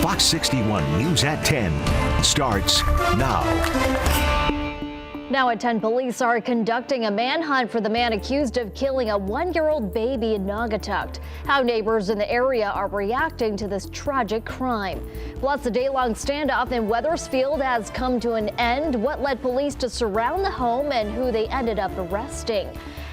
Fox 61 News at 10 starts now. Now at 10, police are conducting a manhunt for the man accused of killing a 1-year-old baby in Naugatuck. How neighbors in the area are reacting to this tragic crime. Plus, a day-long standoff in Wethersfield has come to an end. What led police to surround the home and who they ended up arresting.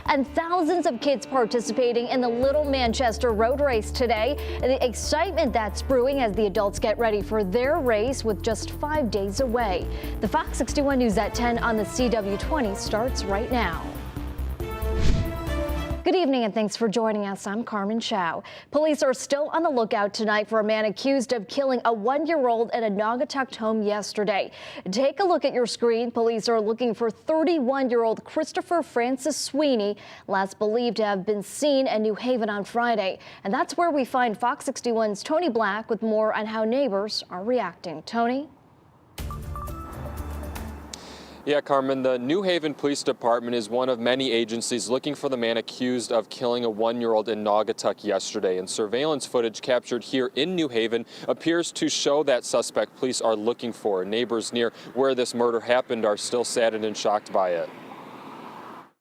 And thousands of kids participating in the Little Manchester Road Race today. And the excitement that's brewing as the adults get ready for their race with just 5 days away. The Fox 61 News at 10 on the CW20 starts right now. Good evening and thanks for joining us. I'm Carmen Chow. Police are still on the lookout tonight for a man accused of killing a 1-year-old at a Naugatuck home yesterday. Take a look at your screen. Police are looking for 31-year-old Christopher Francis Sweeney, last believed to have been seen in New Haven on Friday. And that's where we find Fox 61's Tony Black with more on how neighbors are reacting. Tony? Yeah, Carmen, the New Haven Police Department is one of many agencies looking for the man accused of killing a 1-year-old in Naugatuck yesterday. And surveillance footage captured here in New Haven appears to show that suspect police are looking for. Neighbors near where this murder happened are still saddened and shocked by it.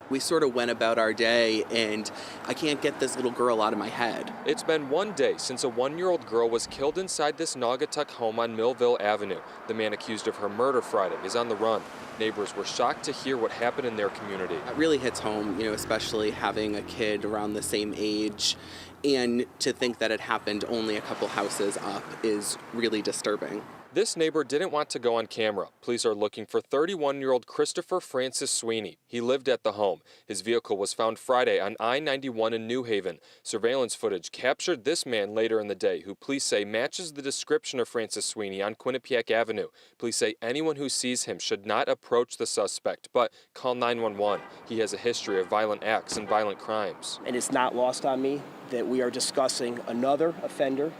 We sort of went about our day, and I can't get this little girl out of my head. It's been 1 day since a 1-year-old girl was killed inside this Naugatuck home on Millville Avenue. The man accused of her murder Friday is on the run. Neighbors were shocked to hear what happened in their community. It really hits home, especially having a kid around the same age, and to think that it happened only a couple houses up is really disturbing. This neighbor didn't want to go on camera. Police are looking for 31-year-old Christopher Francis Sweeney. He lived at the home. His vehicle was found Friday on I-91 in New Haven. Surveillance footage captured this man later in the day, who police say matches the description of Francis Sweeney on Quinnipiac Avenue. Police say anyone who sees him should not approach the suspect, but call 911. He has a history of violent acts and violent crimes. And it's not lost on me that we are discussing another offender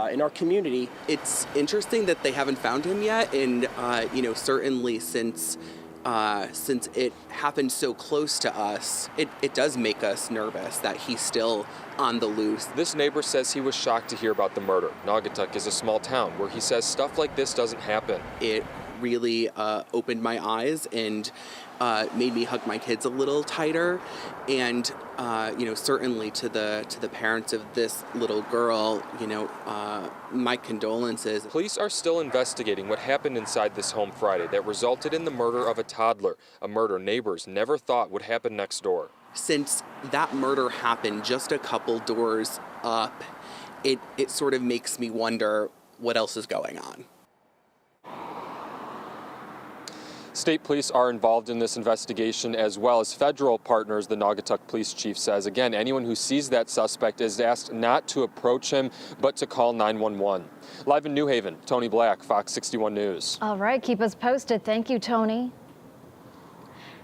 in our community. It's interesting that they haven't found him yet, and certainly since it happened so close to us, it does make us nervous that he's still on the loose. This neighbor says he was shocked to hear about the murder. Naugatuck is a small town where he says stuff like this doesn't happen. It really opened my eyes and made me hug my kids a little tighter, and certainly to the parents of this little girl, my condolences. Police are still investigating what happened inside this home Friday that resulted in the murder of a toddler, a murder neighbors never thought would happen next door. Since that murder happened just a couple doors up, it sort of makes me wonder what else is going on. State police are involved in this investigation as well as federal partners, the Naugatuck police chief says. Again, anyone who sees that suspect is asked not to approach him, but to call 911. Live in New Haven, Tony Black, Fox 61 News. All right, keep us posted. Thank you, Tony.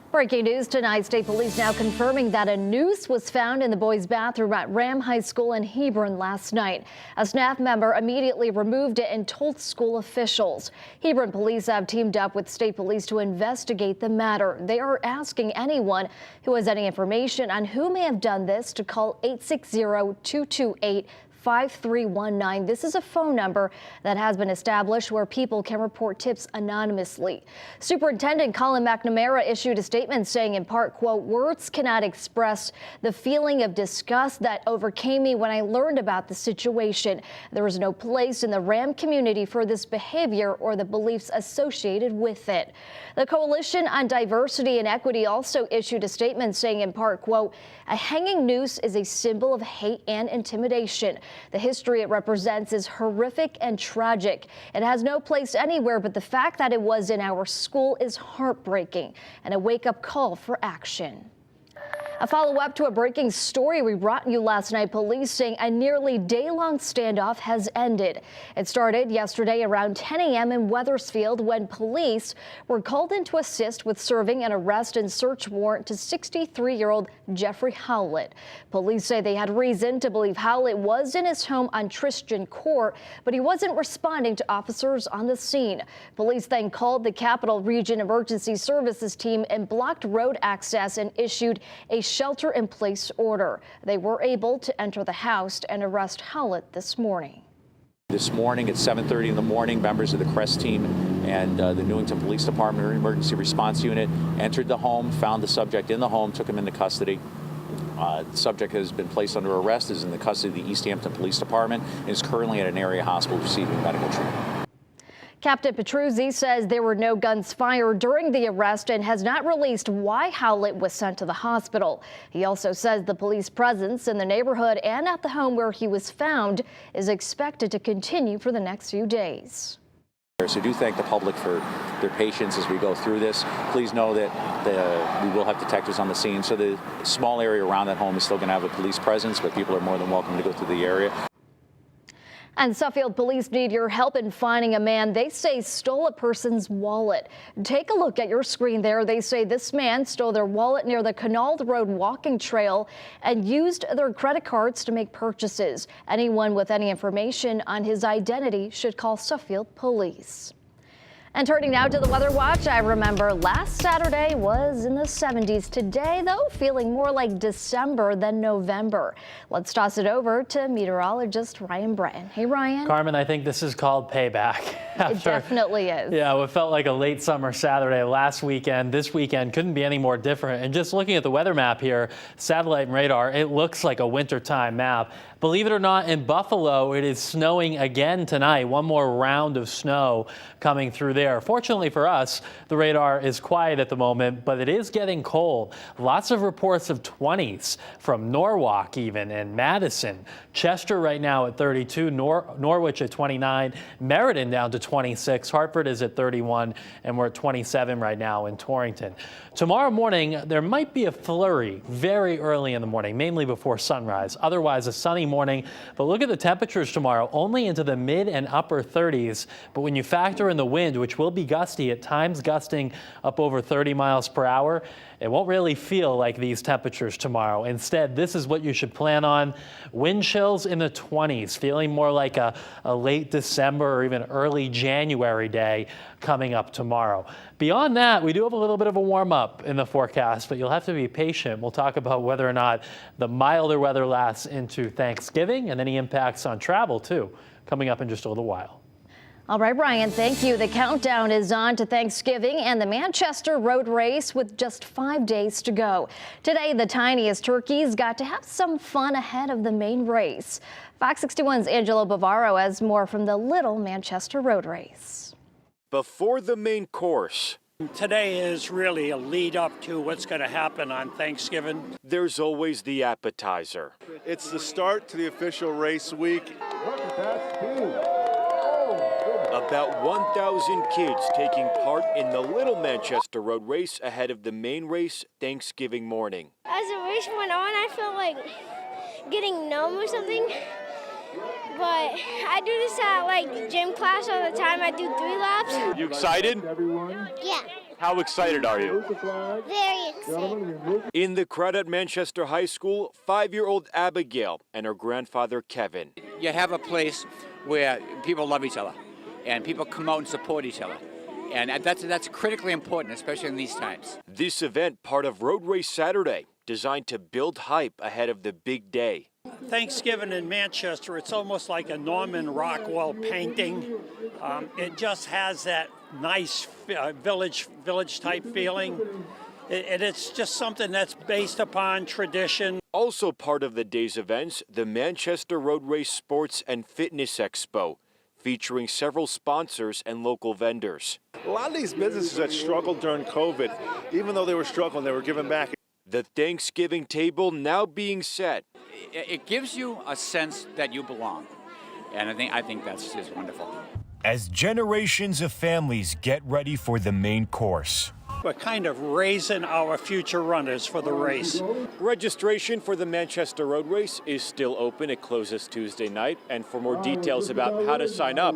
Breaking news tonight, state police now confirming that a noose was found in the boys' bathroom at Ram High School in Hebron last night. A staff member immediately removed it and told school officials. Hebron police have teamed up with state police to investigate the matter. They are asking anyone who has any information on who may have done this to call 860-228-5319. This is a phone number that has been established where people can report tips anonymously. Superintendent Colin McNamara issued a statement saying in part, quote, "Words cannot express the feeling of disgust that overcame me when I learned about the situation. There is no place in the Ram community for this behavior or the beliefs associated with it." The Coalition on Diversity and Equity also issued a statement saying in part, quote, "A hanging noose is a symbol of hate and intimidation. The history it represents is horrific and tragic. It has no place anywhere, but the fact that it was in our school is heartbreaking and a wake-up call for action." A follow-up to a breaking story we brought you last night. Police saying a nearly day-long standoff has ended. It started yesterday around 10 a.m. in Wethersfield when police were called in to assist with serving an arrest and search warrant to 63-year-old Jeffrey Howlett. Police say they had reason to believe Howlett was in his home on Christian Court, but he wasn't responding to officers on the scene. Police then called the Capital Region Emergency Services team and blocked road access and issued a shelter-in-place order. They were able to enter the house and arrest Howlett this morning. This morning at 7:30 in the morning, members of the CREST team and the Newington Police Department Emergency Response Unit entered the home, found the subject in the home, took him into custody. The subject has been placed under arrest, is in the custody of the East Hampton Police Department, and is currently at an area hospital receiving medical treatment. Captain Petruzzi says there were no guns fired during the arrest and has not released why Howlett was sent to the hospital. He also says the police presence in the neighborhood and at the home where he was found is expected to continue for the next few days. So I do thank the public for their patience as we go through this. Please know that we will have detectives on the scene. So the small area around that home is still going to have a police presence, but people are more than welcome to go through the area. And Suffield police need your help in finding a man they say stole a person's wallet. Take a look at your screen there. They say this man stole their wallet near the Canal Road walking trail and used their credit cards to make purchases. Anyone with any information on his identity should call Suffield Police. And turning now to the weather watch, I remember last Saturday was in the 70s. Today, though, feeling more like December than November. Let's toss it over to meteorologist Ryan Breton. Hey, Ryan. Carmen, I think this is called payback. It definitely is. Yeah, it felt like a late summer Saturday last weekend. This weekend couldn't be any more different. And just looking at the weather map here, satellite and radar, it looks like a wintertime map. Believe it or not, in Buffalo, it is snowing again tonight. One more round of snow coming through there. Fortunately for us, the radar is quiet at the moment, but it is getting cold. Lots of reports of 20s from Norwalk even and Madison. Chester right now at 32, Norwich at 29, Meriden down to 26, Hartford is at 31, and we're at 27 right now in Torrington. Tomorrow morning, there might be a flurry very early in the morning, mainly before sunrise. Otherwise, a sunny morning. But look at the temperatures tomorrow, only into the mid and upper 30s. But when you factor in the wind, which will be gusty, at times gusting up over 30 miles per hour, it won't really feel like these temperatures tomorrow. Instead, this is what you should plan on. Wind chills in the 20s, feeling more like a late December or even early January day coming up tomorrow. Beyond that, we do have a little bit of a warm up in the forecast, but you'll have to be patient. We'll talk about whether or not the milder weather lasts into Thanksgiving and any impacts on travel too, coming up in just a little while. All right, Brian, thank you. The countdown is on to Thanksgiving and the Manchester Road Race with just 5 days to go. Today, the tiniest turkeys got to have some fun ahead of the main race. Fox 61's Angelo Bavaro has more from the Little Manchester Road Race. Before the main course, today is really a lead up to what's going to happen on Thanksgiving. There's always the appetizer. It's the start to the official race week. About 1,000 kids taking part in the Little Manchester Road Race ahead of the main race Thanksgiving morning. As the race went on, I felt like getting numb or something. But I do this at like gym class all the time. I do 3 laps. You excited? Yeah. How excited are you? Very excited. In the crowd at Manchester High School, 5-year-old Abigail and her grandfather Kevin. You have a place where people love each other and people come out and support each other. And that's critically important, especially in these times. This event, part of Road Race Saturday, designed to build hype ahead of the big day. Thanksgiving in Manchester, it's almost like a Norman Rockwell painting. It just has that nice village type feeling. And it's just something that's based upon tradition. Also part of the day's events, the Manchester Road Race Sports and Fitness Expo, featuring several sponsors and local vendors. A lot of these businesses that struggled during COVID, even though they were struggling, they were giving back. The Thanksgiving table now being set. It gives you a sense that you belong. And I think that's just wonderful. As generations of families get ready for the main course. We're kind of raising our future runners for the race. Registration for the Manchester Road Race is still open. It closes Tuesday night. And for more details about how to sign up,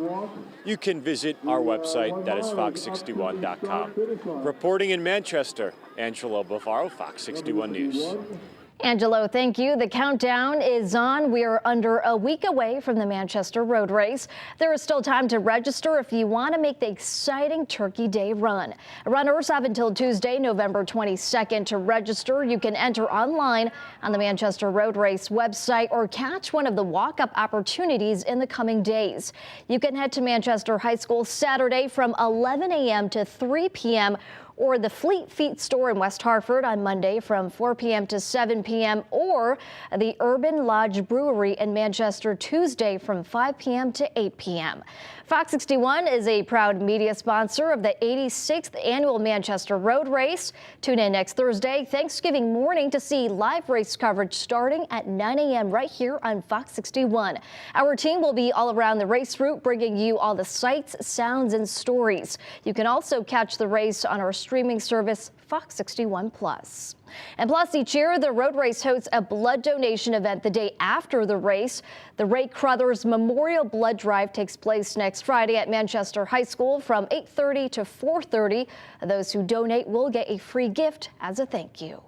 you can visit our website, that is fox61.com. Reporting in Manchester, Angelo Bavaro, Fox 61 News. Angelo, thank you. The countdown is on. We are under a week away from the Manchester Road Race. There is still time to register if you want to make the exciting Turkey Day run. Runners have until Tuesday, November 22nd to register. You can enter online on the Manchester Road Race website or catch one of the walk-up opportunities in the coming days. You can head to Manchester High School Saturday from 11 a.m. to 3 p.m. or the Fleet Feet store in West Hartford on Monday from 4 p.m. to 7 p.m. or the Urban Lodge Brewery in Manchester Tuesday from 5 p.m. to 8 p.m. Fox 61 is a proud media sponsor of the 86th annual Manchester Road Race. Tune in next Thursday, Thanksgiving morning, to see live race coverage starting at 9 a.m. right here on Fox 61. Our team will be all around the race route, bringing you all the sights, sounds, and stories. You can also catch the race on our streaming service, Fox 61 Plus. And plus, each year, the road race hosts a blood donation event the day after the race. The Ray Crothers Memorial Blood Drive takes place next Friday at Manchester High School from 8:30 to 4:30. Those who donate will get a free gift as a thank you.